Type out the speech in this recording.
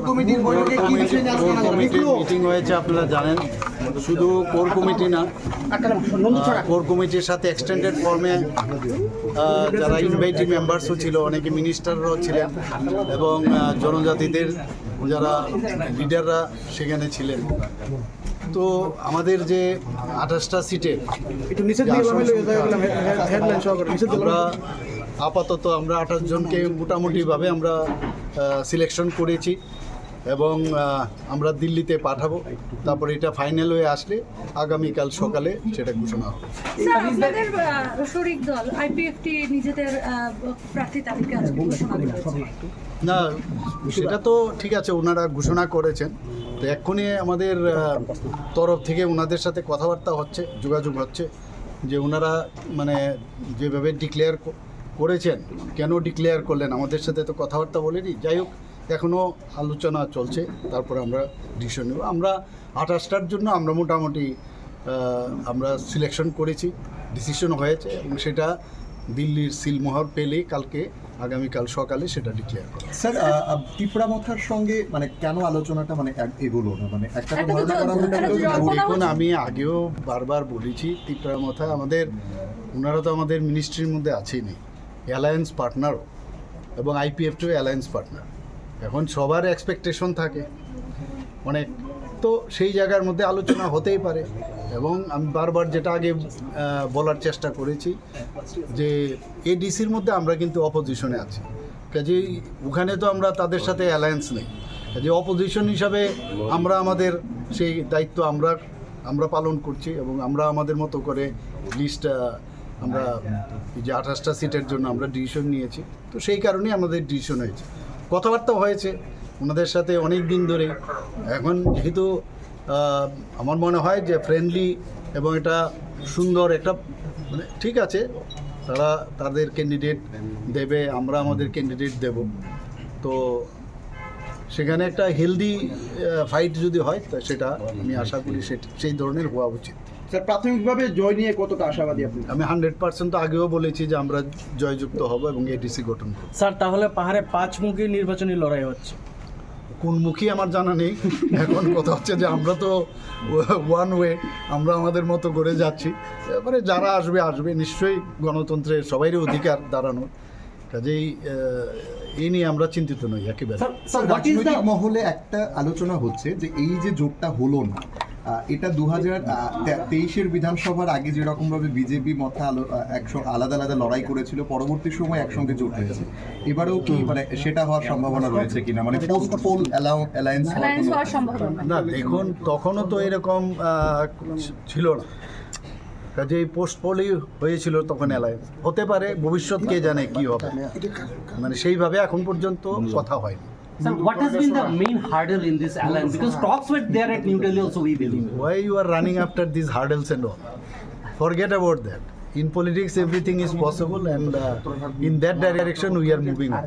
কমিটির বৈঠকে কি বিষয় নিয়ে আলোচনা করা কমিটির হলো? মিটিং হয়েছে, আপনারা জানেন। শুধু কোর কমিটি না, কোর কমিটির সাথে এক্সটেন্ডেড ফর্মে যারা ইনভাইটি মেম্বার্সও ছিল, অনেকে মিনিস্টাররাও ছিলেন এবং জনজাতিদের যারা লিডাররা সেখানে ছিলেন। তো আমাদের যে 28টা সিটে একটু নিচে দিয়ে হেডলাইন সহ করে নিচে আমরা আপাতত 28 জনকে মোটামুটিভাবে আমরা সিলেকশন করেছি এবং আমরা দিল্লিতে পাঠাবো। তারপরে এটা ফাইনাল হয়ে আসলে আগামীকাল সকালে সেটা ঘোষণা হবে। স্যার, আপনাদের শরিক দল আইপিএফটি নিজেদের প্রার্থী তালিকা আজকে ঘোষণা করেছে। না, সেটা তো ঠিক আছে, ওনারা ঘোষণা করেছেন। তো এক্ষুনি আমাদের তরফ থেকে ওনাদের সাথে কথাবার্তা হচ্ছে, যোগাযোগ হচ্ছে যে ওনারা মানে যেভাবে ডিক্লেয়ার করেছেন, কেন ডিক্লেয়ার করলেন, আমাদের সাথে তো কথাবার্তা বলেনি। যাই হোক, এখনও আলোচনা চলছে, তারপরে আমরা ডিসিশন নেব। আমরা 28টার জন্য আমরা মোটামুটি আমরা সিলেকশন করেছি, ডিসিশন হয়েছে এবং সেটা দিল্লির সিলমোহর পেলে কালকে আগামীকাল সকালে সেটা ডিক্লেয়ার করা। স্যার, ত্রিপুরা মথার সঙ্গে মানে কেন আলোচনাটা মানে এগোলো না, মানে একটা একটা তো ধারণা করা হলো। দেখুন, আমি আগেও বারবার বলেছি ত্রিপুরা মথা আমাদের, ওনারা তো আমাদের মিনিস্ট্রির মধ্যে আছেই নেই, অ্যালায়েন্স পার্টনারও, এবং আইপিএফটিও অ্যালায়েন্স পার্টনার। এখন সবার এক্সপেকটেশন থাকে অনেক, তো সেই জায়গার মধ্যে আলোচনা হতেই পারে। এবং আমি বারবার যেটা আগে বলার চেষ্টা করেছি যে এডিসির মধ্যে আমরা কিন্তু অপোজিশনে আছি, কাজেই ওখানে তো আমরা তাদের সাথে অ্যালায়েন্স নেই। কাজে অপোজিশন হিসাবে আমরা আমাদের সেই দায়িত্ব আমরা পালন করছি এবং আমরা আমাদের মতো করে লিস্ট আমরা এই যে 28টা সিটের জন্য আমরা ডিসিশন নিয়েছি। তো সেই কারণেই আমাদের ডিসিশন হয়েছে, কথাবার্তা হয়েছে ওনাদের সাথে অনেক দিন ধরে। এখন যেহেতু আমার মনে হয় যে ফ্রেন্ডলি এবং এটা সুন্দর একটা মানে ঠিক আছে, তারা তাদের ক্যান্ডিডেট দেবে, আমরা আমাদের ক্যান্ডিডেট দেব। তো সেখানে একটা হেলদি ফাইট যদি হয় তা সেটা আমি আশা করি সেই ধরনের হওয়া উচিত। স্যার, প্রাথমিকভাবে জয় নিয়ে কতটা আশাবাদী আপনি? আমি 100% তো আগেও বলেছি যে আমরা জয়যুক্ত হব এবং এডিসি গঠন করব। স্যার, তাহলে পাহাড়ে 5 মুখী নির্বাচনী লড়াই হচ্ছে, কোন মুখী আমার জানা নেই। এখন কথা হচ্ছে যে আমরা তো ওয়ান ওয়ে, আমরা আমাদের মতো করে যাচ্ছি। এবারে যারা আসবে নিশ্চয়ই, গণতন্ত্রের সবারই অধিকার দাঁড়ানো, কাজেই এই নিয়ে আমরা চিন্তিত নই একেবারে। স্যার, রাজনৈতিক মহলে একটা আলোচনা হচ্ছে যে এই যে জোটটা হলো না, এটা 2023-এর বিধানসভার আগে যেরকম ভাবে বিজেপি মথা আলাদা আলাদা লড়াই করেছিল, পরবর্তী সময় একসঙ্গে জোট হয়েছে, এবারেও কি মানে সেটা হওয়ার সম্ভাবনা রয়েছে কিনা, মানে পোস্ট পোল অ্যালায়েন্স হওয়ার সম্ভাবনা? না, দেখুন তখনও তো এরকম ছিল না, কাজেই পোস্ট পোলই হয়েছিল, তখন অ্যালায়েন্স হতে পারে, ভবিষ্যৎ কে জানে কি হবে, মানে সেইভাবে এখন পর্যন্ত কথা হয়নি। Sir, what has been the main hurdle in this alliance? Because talks were there at New Delhi also, we believe. Why you are running after these hurdles and all? Forget about that. In politics, everything is possible, and in that direction we are moving on.